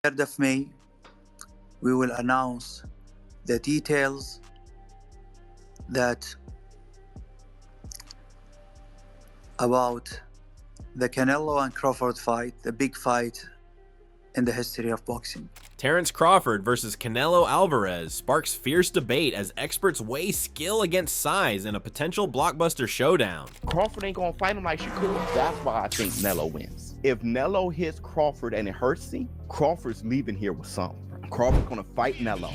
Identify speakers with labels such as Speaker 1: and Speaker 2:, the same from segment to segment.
Speaker 1: 3rd of May, we will announce the details that about the Canelo and Crawford fight, the big fight in the history of boxing.
Speaker 2: Terence Crawford versus Canelo Alvarez sparks fierce debate as experts weigh skill against size in a potential blockbuster showdown.
Speaker 3: Crawford ain't gonna fight him like Shakur. That's why I think Canelo wins. If Canelo hits Crawford and it hurts him, Crawford's leaving here with something. Crawford's gonna fight Canelo.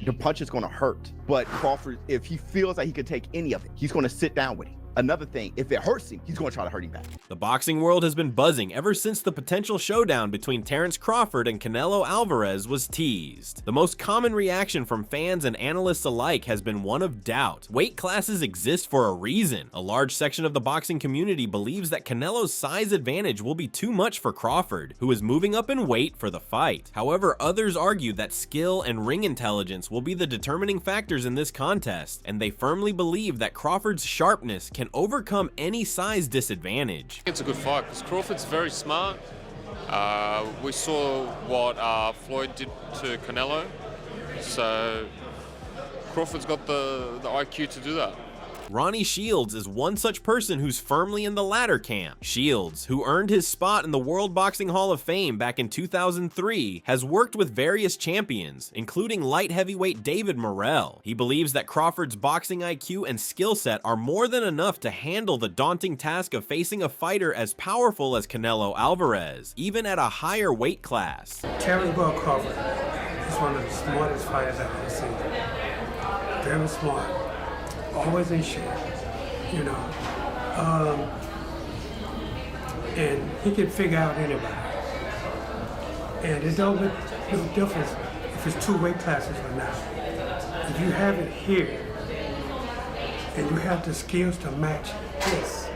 Speaker 3: The punch is gonna hurt. But Crawford, if he feels like he can take any of it, he's gonna sit down with him. Another thing, if it hurts him, he's going to try to hurt him back.
Speaker 2: The boxing world has been buzzing ever since the potential showdown between Terence Crawford and Canelo Alvarez was teased. The most common reaction from fans and analysts alike has been one of doubt. Weight classes exist for a reason. A large section of the boxing community believes that Canelo's size advantage will be too much for Crawford, who is moving up in weight for the fight. However, others argue that skill and ring intelligence will be the determining factors in this contest, and they firmly believe that Crawford's sharpness can overcome any size disadvantage.
Speaker 4: It's a good fight because Crawford's very smart. We saw what Floyd did to Canelo, so Crawford's got the IQ to do that.
Speaker 2: Ronnie Shields is one such person who's firmly in the latter camp. Shields, who earned his spot in the World Boxing Hall of Fame back in 2003, has worked with various champions, including light heavyweight David Morrell. He believes that Crawford's boxing IQ and skill set are more than enough to handle the daunting task of facing a fighter as powerful as Canelo Alvarez, even at a higher weight class.
Speaker 5: Terence Crawford is one of the smartest fighters I've ever seen. Very smart. Always in shape, you know, and he can figure out anybody. And it don't make no difference if it's two weight classes or not. If you have it here and you have the skills to match this,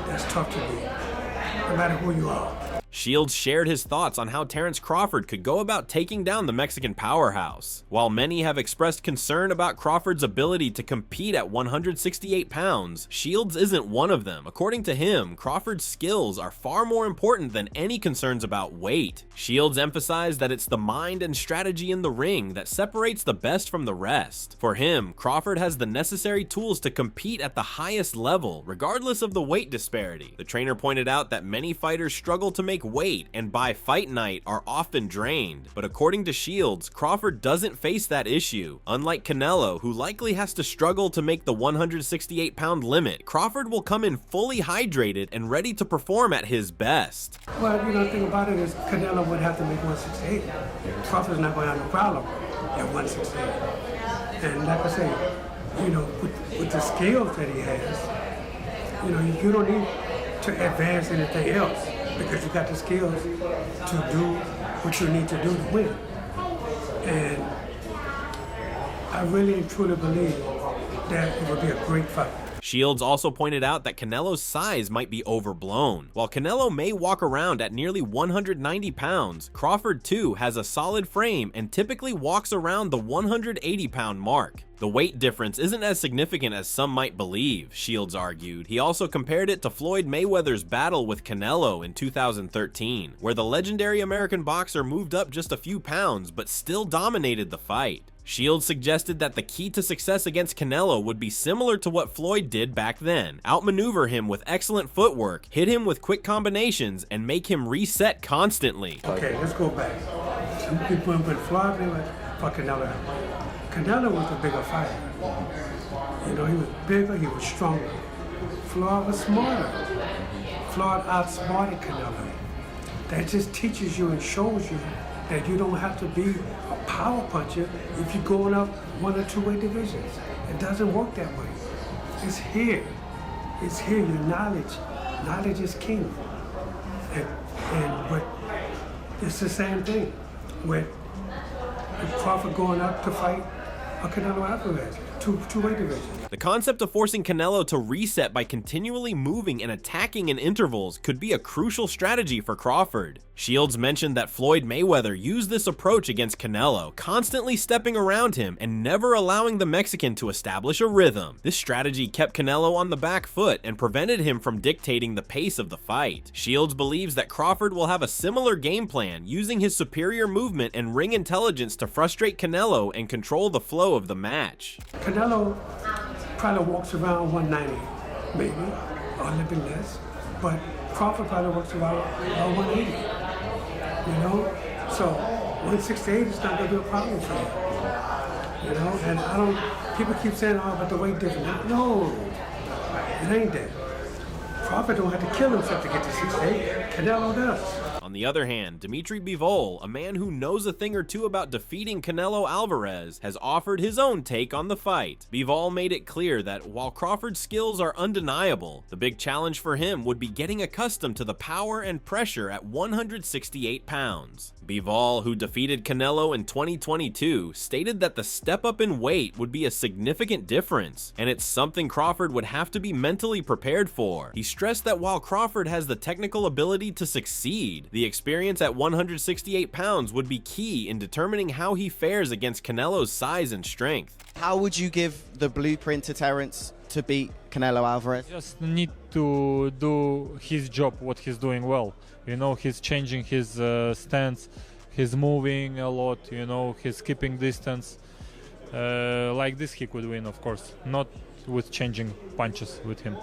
Speaker 5: that's tough to do, no matter who you are.
Speaker 2: Shields shared his thoughts on how Terence Crawford could go about taking down the Mexican powerhouse. While many have expressed concern about Crawford's ability to compete at 168 pounds, Shields isn't one of them. According to him, Crawford's skills are far more important than any concerns about weight. Shields emphasized that it's the mind and strategy in the ring that separates the best from the rest. For him, Crawford has the necessary tools to compete at the highest level, regardless of the weight disparity. The trainer pointed out that many fighters struggle to make weight and by fight night are often drained, but according to Shields, Crawford doesn't face that issue. Unlike Canelo, who likely has to struggle to make the 168-pound limit, Crawford will come in fully hydrated and ready to perform at his best.
Speaker 5: Well, you know, the thing about it is Canelo would have to make 168. Crawford's not going to have no problem at 168. And like I say, you know, with the skills that he has, you know, you don't need to advance anything else, because you got the skills to do what you need to do to win. And I really and truly believe that it would be a great fight.
Speaker 2: Shields also pointed out that Canelo's size might be overblown. While Canelo may walk around at nearly 190 pounds, Crawford too has a solid frame and typically walks around the 180-pound mark. The weight difference isn't as significant as some might believe, Shields argued. He also compared it to Floyd Mayweather's battle with Canelo in 2013, where the legendary American boxer moved up just a few pounds but still dominated the fight. Shields suggested that the key to success against Canelo would be similar to what Floyd did back then: outmaneuver him with excellent footwork, hit him with quick combinations, and make him reset constantly.
Speaker 5: Okay, let's go back. Some people when Floyd fought Canelo. Canelo was a bigger fighter. You know, he was bigger, he was stronger. Floyd was smarter. Floyd outsmarted Canelo. That just teaches you and shows you that you don't have to be a power puncher if you're going up 1 or 2 weight divisions. It doesn't work that way. It's here. It's here, your knowledge. Knowledge is king. But it's the same thing with Crawford going up to fight Canelo Alvarez. two weight divisions.
Speaker 2: The concept of forcing Canelo to reset by continually moving and attacking in intervals could be a crucial strategy for Crawford. Shields mentioned that Floyd Mayweather used this approach against Canelo, constantly stepping around him and never allowing the Mexican to establish a rhythm. This strategy kept Canelo on the back foot and prevented him from dictating the pace of the fight. Shields believes that Crawford will have a similar game plan, using his superior movement and ring intelligence to frustrate Canelo and control the flow of the match.
Speaker 5: Canelo probably walks around 190, maybe, or a little bit less, but Crawford probably walks around 180, you know? So 168 is not gonna be a problem for him, you know? And people keep saying, oh, but the weight difference. No, it ain't that. Crawford don't have to kill himself to get to 68, Canelo does.
Speaker 2: On the other hand, Dimitri Bivol, a man who knows a thing or two about defeating Canelo Alvarez, has offered his own take on the fight. Bivol made it clear that while Crawford's skills are undeniable, the big challenge for him would be getting accustomed to the power and pressure at 168 pounds. Bivol, who defeated Canelo in 2022, stated that the step up in weight would be a significant difference, and it's something Crawford would have to be mentally prepared for. He stressed that while Crawford has the technical ability to succeed, the experience at 168 pounds would be key in determining how he fares against Canelo's size and strength.
Speaker 6: How would you give the blueprint to Terence to beat Canelo Alvarez?
Speaker 7: Just need to do his job, what he's doing well. You know, he's changing his stance, he's moving a lot, you know, he's keeping distance. Like this he could win, of course, not with changing punches with him.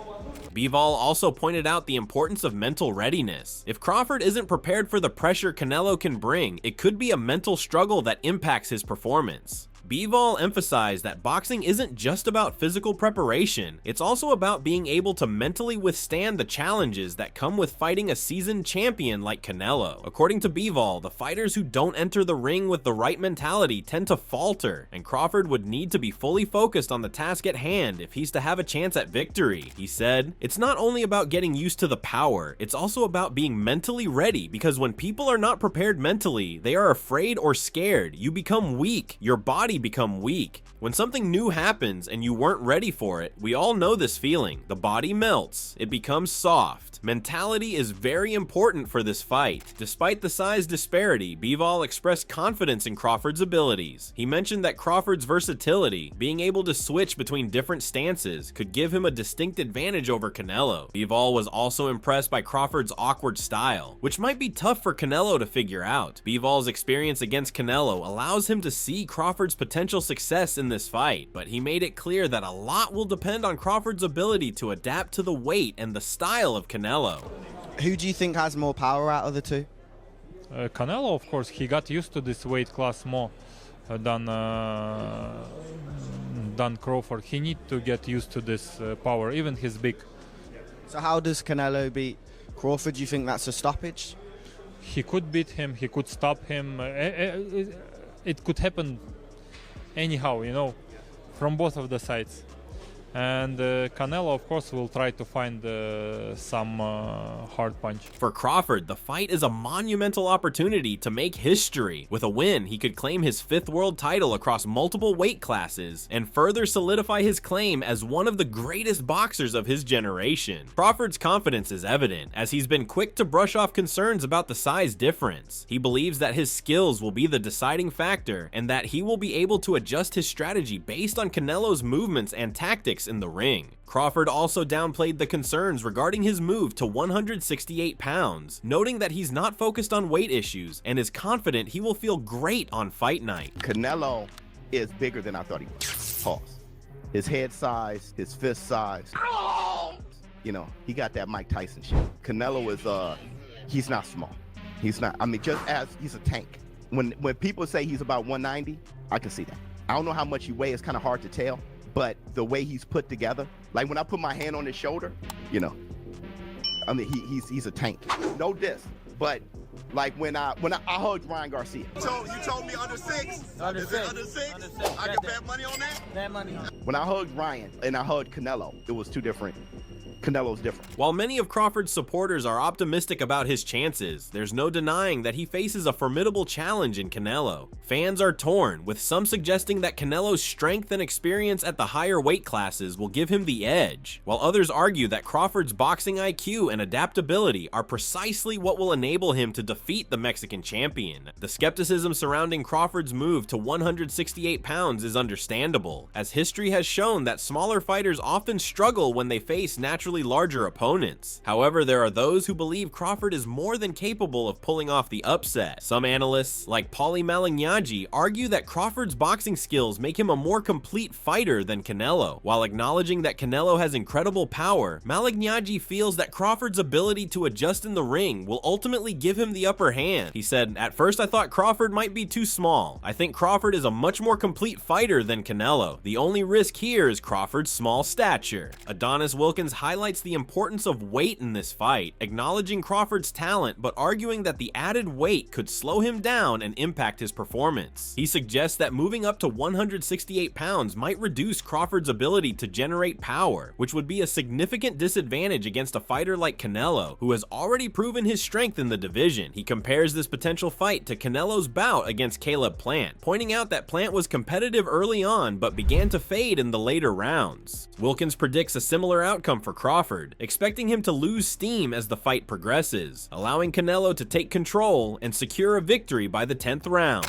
Speaker 2: Bivol also pointed out the importance of mental readiness. If Crawford isn't prepared for the pressure Canelo can bring, it could be a mental struggle that impacts his performance. Bivol emphasized that boxing isn't just about physical preparation, it's also about being able to mentally withstand the challenges that come with fighting a seasoned champion like Canelo. According to Bivol, the fighters who don't enter the ring with the right mentality tend to falter, and Crawford would need to be fully focused on the task at hand if he's to have a chance at victory. He said, "It's not only about getting used to the power, it's also about being mentally ready, because when people are not prepared mentally, they are afraid or scared. You become weak, your body become weak. When something new happens and you weren't ready for it, we all know this feeling. The body melts, it becomes soft. Mentality is very important for this fight." Despite the size disparity, Bivol expressed confidence in Crawford's abilities. He mentioned that Crawford's versatility, being able to switch between different stances, could give him a distinct advantage over Canelo. Bivol was also impressed by Crawford's awkward style, which might be tough for Canelo to figure out. Bivol's experience against Canelo allows him to see Crawford's potential success in this fight, but he made it clear that a lot will depend on Crawford's ability to adapt to the weight and the style of Canelo.
Speaker 6: Who do you think has more power out of the two?
Speaker 7: Canelo, of course, he got used to this weight class more than Crawford. He need to get used to this power, even he's big.
Speaker 6: So how does Canelo beat Crawford? Do you think that's a stoppage?
Speaker 7: He could beat him, he could stop him. It could happen anyhow, you know, from both of the sides. And Canelo, of course, will try to find some hard punch.
Speaker 2: For Crawford, the fight is a monumental opportunity to make history. With a win, he could claim his 5th world title across multiple weight classes and further solidify his claim as one of the greatest boxers of his generation. Crawford's confidence is evident, as he's been quick to brush off concerns about the size difference. He believes that his skills will be the deciding factor and that he will be able to adjust his strategy based on Canelo's movements and tactics in the ring. Crawford also downplayed the concerns regarding his move to 168 pounds, noting that he's not focused on weight issues and is confident he will feel great on fight night.
Speaker 3: Canelo is bigger than I thought he was. Pause. His head size, his fist size. You know, he got that Mike Tyson shit. Canelo is, he's not small. He's not, I mean, just as he's a tank. When people say he's about 190, I can see that. I don't know how much he weighs, it's kind of hard to tell. But the way he's put together, like when I put my hand on his shoulder, you know, I mean, he's a tank. No diss, but like when I hugged Ryan Garcia.
Speaker 8: So you told me under 6?
Speaker 9: Under 6.
Speaker 8: Under 6?
Speaker 9: Under 6.
Speaker 8: I can bet money on that?
Speaker 9: Bet money on.
Speaker 3: When I hugged Ryan and I hugged Canelo, it was two different Canelo's different.
Speaker 2: While many of Crawford's supporters are optimistic about his chances, there's no denying that he faces a formidable challenge in Canelo. Fans are torn, with some suggesting that Canelo's strength and experience at the higher weight classes will give him the edge, while others argue that Crawford's boxing IQ and adaptability are precisely what will enable him to defeat the Mexican champion. The skepticism surrounding Crawford's move to 168 pounds is understandable, as history has shown that smaller fighters often struggle when they face naturally larger opponents. However, there are those who believe Crawford is more than capable of pulling off the upset. Some analysts, like Paulie Malignaggi, argue that Crawford's boxing skills make him a more complete fighter than Canelo. While acknowledging that Canelo has incredible power, Malignaggi feels that Crawford's ability to adjust in the ring will ultimately give him the upper hand. He said, "At first I thought Crawford might be too small. I think Crawford is a much more complete fighter than Canelo. The only risk here is Crawford's small stature." Adonis Wilkins highlights the importance of weight in this fight, acknowledging Crawford's talent but arguing that the added weight could slow him down and impact his performance. He suggests that moving up to 168 pounds might reduce Crawford's ability to generate power, which would be a significant disadvantage against a fighter like Canelo, who has already proven his strength in the division. He compares this potential fight to Canelo's bout against Caleb Plant, pointing out that Plant was competitive early on but began to fade in the later rounds. Wilkins predicts a similar outcome for Crawford, expecting him to lose steam as the fight progresses, allowing Canelo to take control and secure a victory by the 10th round.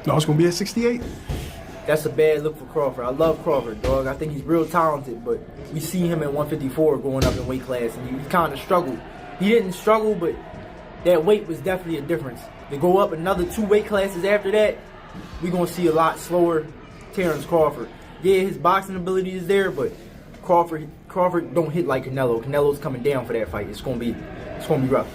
Speaker 9: No, it's gonna be at 68.
Speaker 10: That's a bad look for Crawford. I love Crawford, dog. I think he's real talented, but we see him at 154 going up in weight class, and he kind of struggled. He didn't struggle, but that weight was definitely a difference. To go up another 2 weight classes after that, we're going to see a lot slower Terence Crawford. Yeah, his boxing ability is there, but Crawford don't hit like Canelo. Canelo's coming down for that fight. It's gonna be rough.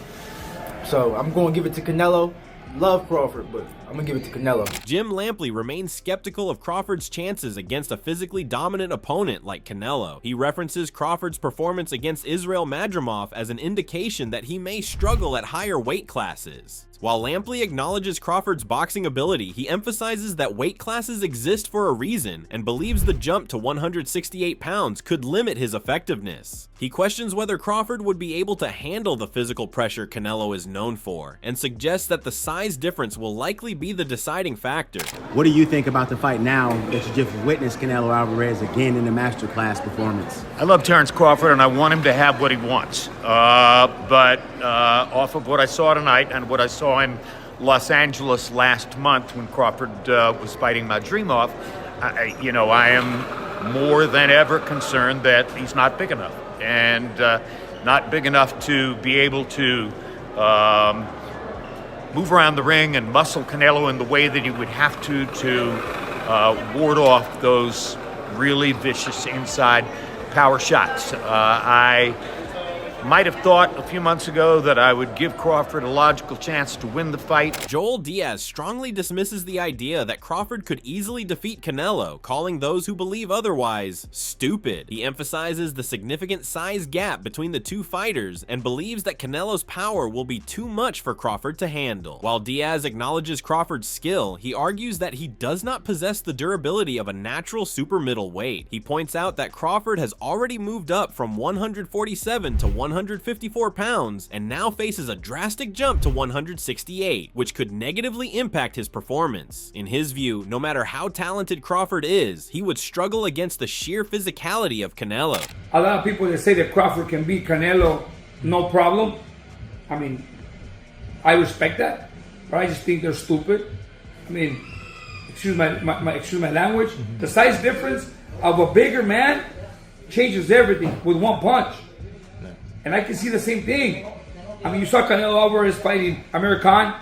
Speaker 10: So I'm gonna give it to Canelo. Love Crawford, but I'm gonna give it to Canelo.
Speaker 2: Jim Lampley remains skeptical of Crawford's chances against a physically dominant opponent like Canelo. He references Crawford's performance against Israil Madrimov as an indication that he may struggle at higher weight classes. While Lampley acknowledges Crawford's boxing ability, he emphasizes that weight classes exist for a reason and believes the jump to 168 pounds could limit his effectiveness. He questions whether Crawford would be able to handle the physical pressure Canelo is known for, and suggests that the size difference will likely be the deciding factor.
Speaker 11: What do you think about the fight now that you just witnessed Canelo Alvarez again in a masterclass performance?
Speaker 12: I love Terence Crawford, and I want him to have what he wants. But off of what I saw tonight and what I saw in Los Angeles last month when Crawford was fighting Madrimov, I am more than ever concerned that he's not big enough, and not big enough to be able to move around the ring and muscle Canelo in the way that he would have to ward off those really vicious inside power shots. I might have thought a few months ago that I would give Crawford a logical chance to win the fight.
Speaker 2: Joel Diaz strongly dismisses the idea that Crawford could easily defeat Canelo, calling those who believe otherwise stupid. He emphasizes the significant size gap between the two fighters and believes that Canelo's power will be too much for Crawford to handle. While Diaz acknowledges Crawford's skill, he argues that he does not possess the durability of a natural super middleweight. He points out that Crawford has already moved up from 147 to 154 pounds and now faces a drastic jump to 168, which could negatively impact his performance. In his view, no matter how talented Crawford is, he would struggle against the sheer physicality of Canelo.
Speaker 13: A lot of people that say that Crawford can beat Canelo, no problem. I mean, I respect that, but I just think they're stupid. I mean, excuse my language. The size difference of a bigger man changes everything with one punch. And I can see the same thing. I mean, you saw Canelo Alvarez fighting Amir Khan.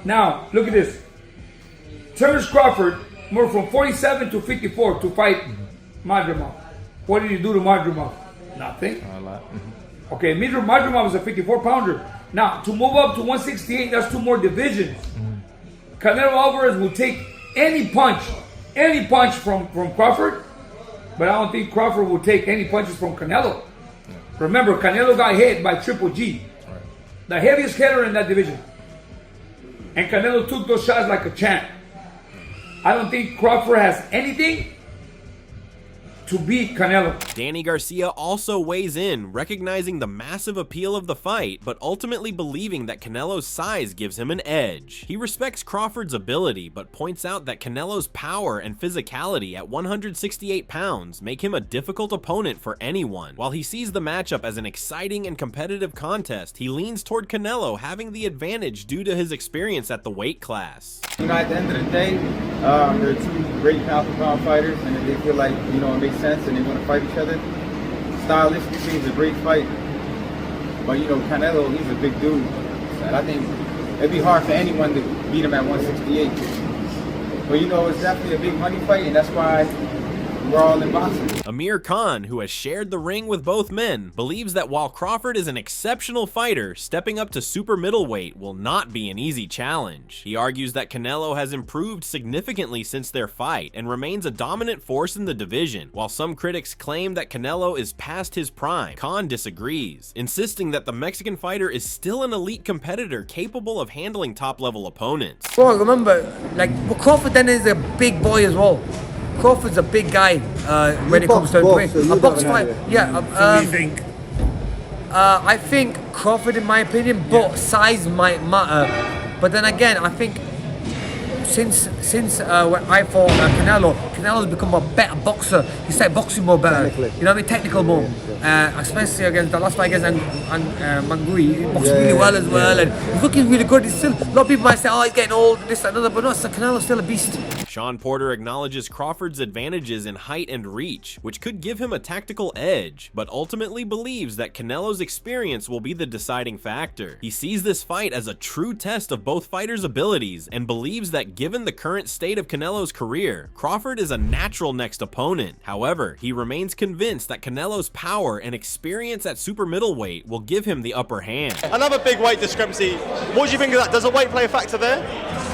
Speaker 13: Now, look at this. Terence Crawford moved from 47 to 54 to fight Madrimov. What did he do to Madrimov? Nothing. A lot. Okay, Madrimov was a 54-pounder. Now, to move up to 168, that's 2 more divisions. Canelo Alvarez will take any punch from Crawford, but I don't think Crawford will take any punches from Canelo. Remember, Canelo got hit by Triple G, the heaviest hitter in that division. And Canelo took those shots like a champ. I don't think Crawford has anything to beat Canelo.
Speaker 2: Danny Garcia also weighs in, recognizing the massive appeal of the fight, but ultimately believing that Canelo's size gives him an edge. He respects Crawford's ability, but points out that Canelo's power and physicality at 168 pounds make him a difficult opponent for anyone. While he sees the matchup as an exciting and competitive contest, he leans toward Canelo having the advantage due to his experience at the weight class.
Speaker 14: You know, at the end of the day, they're two great pound-for-pound fighters, and if they feel like, you know, it makes sense and they want to fight each other, stylistically, it's a great fight. But, you know, Canelo, he's a big dude, and I think it'd be hard for anyone to beat him at 168. But, you know, it's definitely a big money fight, and that's why we're all in boxing.
Speaker 2: Amir Khan, who has shared the ring with both men, believes that while Crawford is an exceptional fighter, stepping up to super middleweight will not be an easy challenge. He argues that Canelo has improved significantly since their fight and remains a dominant force in the division. While some critics claim that Canelo is past his prime, Khan disagrees, insisting that the Mexican fighter is still an elite competitor capable of handling top-level opponents.
Speaker 15: Bro, remember, like, Crawford then is a big boy as well. Crawford's a big guy when it comes to a box fight. Yeah.
Speaker 13: What do you think?
Speaker 15: I think Crawford, in my opinion, but size might matter. But then again, I think since when I fought Canelo's become a better boxer. He started boxing more better. You know what I mean? Technical more. Especially against the last fight against Mangui. He boxed really well as well, and he's looking really good. He's still, a lot of people might say, oh, he's getting old, this, that, another, but no, Canelo's still a beast.
Speaker 2: Sean Porter acknowledges Crawford's advantages in height and reach, which could give him a tactical edge, but ultimately believes that Canelo's experience will be the deciding factor. He sees this fight as a true test of both fighters' abilities and believes that given the current state of Canelo's career, Crawford is a natural next opponent. However, he remains convinced that Canelo's power and experience at super middleweight will give him the upper hand.
Speaker 16: Another big weight discrepancy. What do you think of that? Does the weight play a factor there?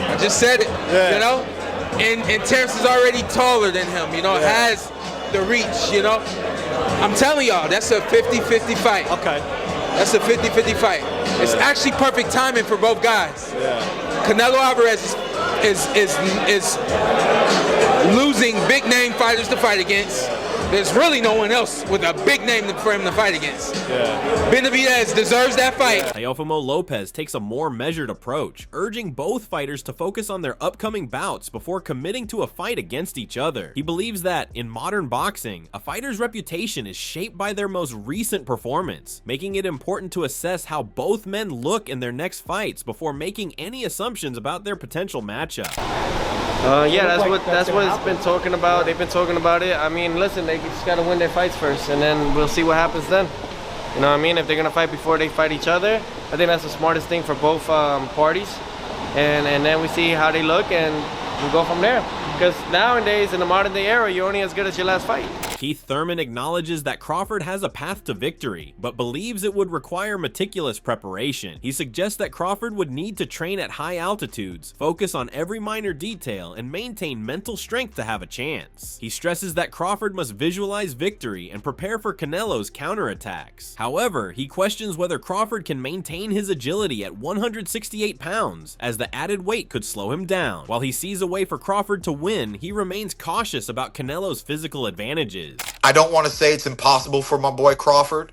Speaker 17: I just said it, you know? And Terence is already taller than him, you know, has the reach, you know. I'm telling y'all, that's a 50-50 fight.
Speaker 16: Okay.
Speaker 17: That's a 50-50 fight. It's actually perfect timing for both guys. Canelo Alvarez is losing big name fighters to fight against. There's really no one else with a big name for him to fight against. Benavidez deserves that fight.
Speaker 2: Teofimo Lopez takes a more measured approach, urging both fighters to focus on their upcoming bouts before committing to a fight against each other. He believes that, in modern boxing, a fighter's reputation is shaped by their most recent performance, making it important to assess how both men look in their next fights before making any assumptions about their potential matchup.
Speaker 18: Yeah, that's what it's been talking about. They've been talking about it. I mean, listen, they just got to win their fights first, and then we'll see what happens then. You know what I mean? If they're going to fight before they fight each other, I think that's the smartest thing for both parties. And then we see how they look, and we'll go from there. Because nowadays, in the modern day era, you're only as good as your last fight.
Speaker 2: Keith Thurman acknowledges that Crawford has a path to victory, but believes it would require meticulous preparation. He suggests that Crawford would need to train at high altitudes, focus on every minor detail, and maintain mental strength to have a chance. He stresses that Crawford must visualize victory and prepare for Canelo's counterattacks. However, he questions whether Crawford can maintain his agility at 168 pounds, as the added weight could slow him down. While he sees a way for Crawford to win, he remains cautious about Canelo's physical advantages.
Speaker 19: I don't want to say it's impossible for my boy Crawford,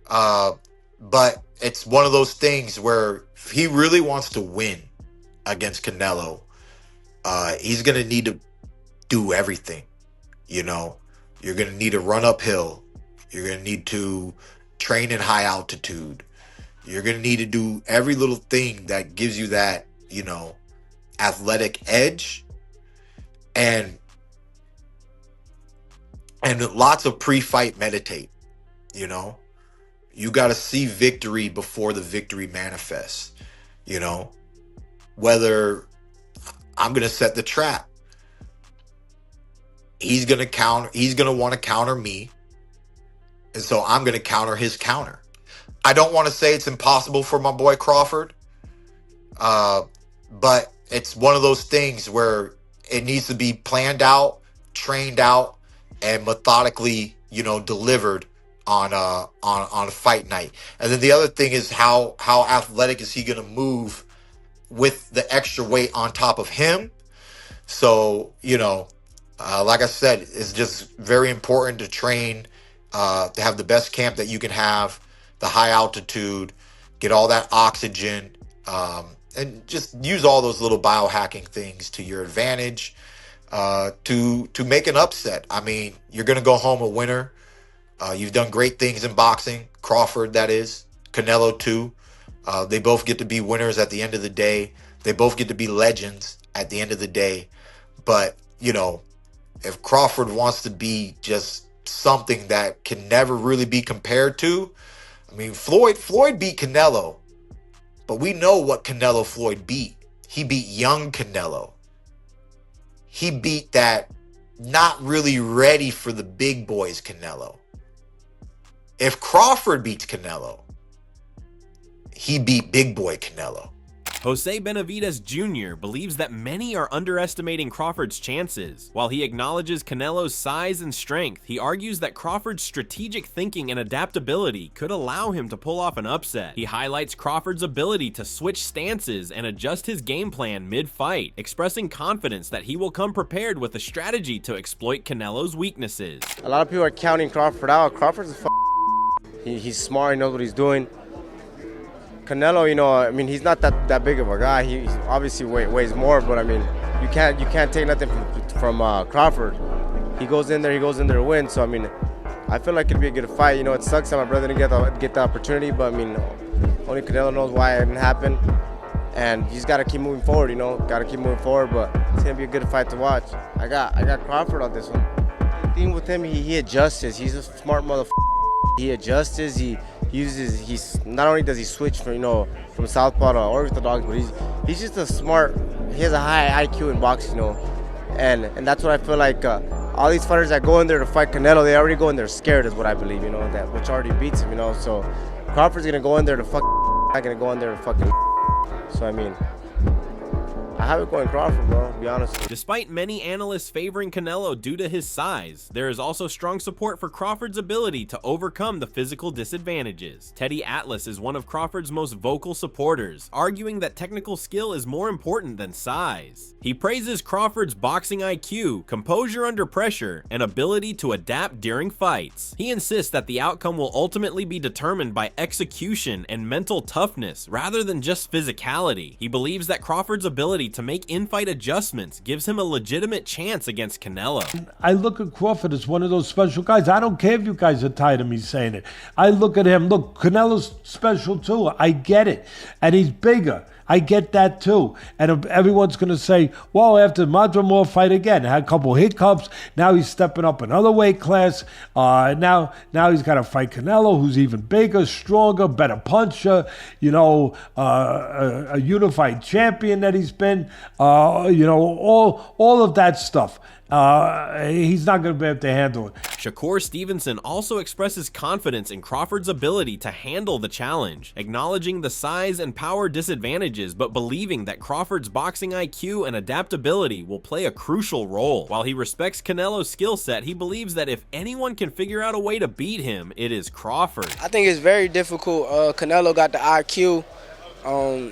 Speaker 19: but it's one of those things where if he really wants to win against Canelo, he's going to need to do everything. You know, you're going to need to run uphill. You're going to need to train in high altitude. You're going to need to do every little thing that gives you that, you know, athletic edge, and lots of pre-fight meditate. You know, you got to see victory before the victory manifests. You know, whether I'm going to set the trap, he's going to want to counter me, and so I'm going to counter his counter. I don't want to say it's impossible for my boy Crawford, but it's one of those things where it needs to be planned out, trained out, and methodically, you know, delivered on a fight night. And then the other thing is how athletic is he going to move with the extra weight on top of him? So, you know, Like I said, it's just very important to train, to have the best camp that you can have, the high altitude, get all that oxygen, and just use all those little biohacking things to your advantage, to make an upset. I mean, you're going to go home a winner. You've done great things in boxing. Crawford, that is. Canelo, too. They both get to be winners at the end of the day. They both get to be legends at the end of the day. But, you know, if Crawford wants to be just something that can never really be compared to, I mean, Floyd beat Canelo, but we know what Canelo Floyd beat. He beat young Canelo. He beat that not really ready for the big boys Canelo. If Crawford beats Canelo, he beat big boy Canelo.
Speaker 2: Jose Benavidez Jr. believes that many are underestimating Crawford's chances. While he acknowledges Canelo's size and strength, he argues that Crawford's strategic thinking and adaptability could allow him to pull off an upset. He highlights Crawford's ability to switch stances and adjust his game plan mid-fight, expressing confidence that he will come prepared with a strategy to exploit Canelo's weaknesses.
Speaker 18: A lot of people are counting Crawford out. Crawford's a he's smart, he knows what he's doing. Canelo, you know, I mean, he's not that big of a guy. He obviously weighs more, but I mean, you can't take nothing from Crawford. He goes in there to win. So I mean, I feel like it'd be a good fight. You know, it sucks that my brother didn't get the opportunity, but I mean, only Canelo knows why it didn't happen. And he's got to keep moving forward. You know, got to keep moving forward. But it's gonna be a good fight to watch. I got Crawford on this one. The thing with him, he adjusts. He's a smart motherfucker. He adjusts. He's not only does he switch from southpaw to orthodox, but he's just a smart. He has a high IQ in boxing, you know, and that's what I feel like. All these fighters that go in there to fight Canelo, they already go in there scared, is what I believe, you know, that which already beats him, you know. So Crawford's gonna go in there to fuck, not gonna go in there to fucking. So I mean, I have it going Crawford, bro, to be honest.
Speaker 2: Despite many analysts favoring Canelo due to his size, there is also strong support for Crawford's ability to overcome the physical disadvantages. Teddy Atlas is one of Crawford's most vocal supporters, arguing that technical skill is more important than size. He praises Crawford's boxing IQ, composure under pressure, and ability to adapt during fights. He insists that the outcome will ultimately be determined by execution and mental toughness rather than just physicality. He believes that Crawford's ability to make in-fight adjustments gives him a legitimate chance against Canelo.
Speaker 20: I look at Crawford as one of those special guys. I don't care if you guys are tired of me saying it. I look at him, look, Canelo's special too. I get it. And he's bigger. I get that too. And everyone's going to say, well, after Madrimov fight again, had a couple hiccups. Now he's stepping up another weight class. Now he's got to fight Canelo, who's even bigger, stronger, better puncher, you know, a unified champion that he's been, you know, all of that stuff. He's not going to be able to handle it.
Speaker 2: Shakur Stevenson also expresses confidence in Crawford's ability to handle the challenge, acknowledging the size and power disadvantages, but believing that Crawford's boxing IQ and adaptability will play a crucial role. While he respects Canelo's skill set, he believes that if anyone can figure out a way to beat him, it is Crawford.
Speaker 21: I think it's very difficult. Canelo got the IQ.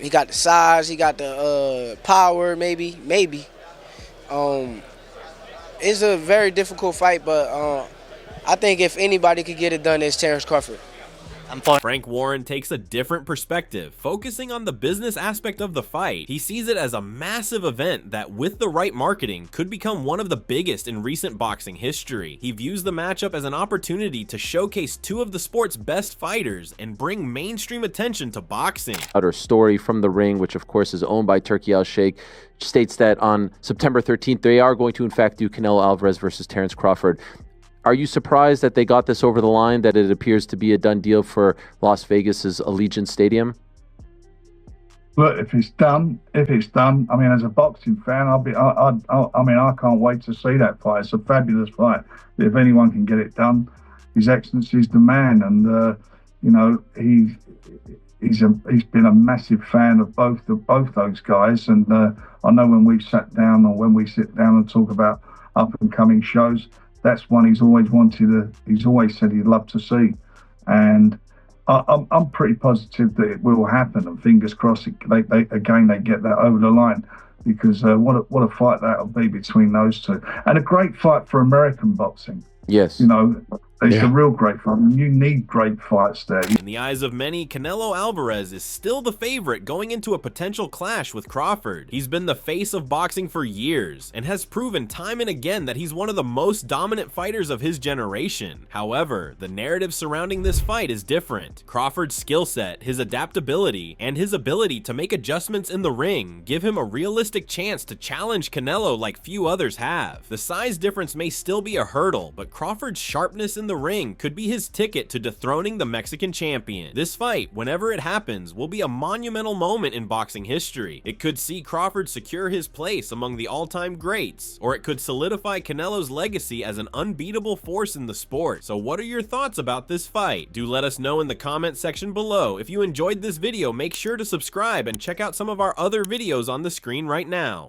Speaker 21: He got the size. He got the power, maybe. It's a very difficult fight, but I think if anybody could get it done, it's Terence Crawford.
Speaker 2: Frank Warren takes a different perspective, focusing on the business aspect of the fight. He sees it as a massive event that, with the right marketing, could become one of the biggest in recent boxing history. He views the matchup as an opportunity to showcase two of the sport's best fighters and bring mainstream attention to boxing.
Speaker 22: Our story from the ring, which of course is owned by Turki Al-Sheikh, states that on September 13th, they are going to in fact do Canelo Alvarez versus Terence Crawford. Are you surprised that they got this over the line, that it appears to be a done deal for Las Vegas's Allegiant Stadium?
Speaker 23: Look, if it's done, I mean, as a boxing fan, I can't wait to see that fight. It's a fabulous fight. If anyone can get it done, His Excellency's the man, and you know, he's been a massive fan of both those guys, and I know when we sat down, or when we sit down and talk about up and coming shows, that's one he's always said he'd love to see, and I'm pretty positive that it will happen, and fingers crossed they get that over the line. because what a fight that'll be between those two, and a great fight for American boxing.
Speaker 22: Yes.
Speaker 23: You know, it's a real great fight. You need great fights there.
Speaker 2: In the eyes of many, Canelo Alvarez is still the favorite going into a potential clash with Crawford. He's been the face of boxing for years and has proven time and again that he's one of the most dominant fighters of his generation. However, the narrative surrounding this fight is different. Crawford's skill set, his adaptability, and his ability to make adjustments in the ring give him a realistic chance to challenge Canelo like few others have. The size difference may still be a hurdle, but Crawford's sharpness in the ring could be his ticket to dethroning the Mexican champion. This fight, whenever it happens, will be a monumental moment in boxing history. It could see Crawford secure his place among the all-time greats, or it could solidify Canelo's legacy as an unbeatable force in the sport. So what are your thoughts about this fight? Do let us know in the comment section below. If you enjoyed this video, make sure to subscribe and check out some of our other videos on the screen right now.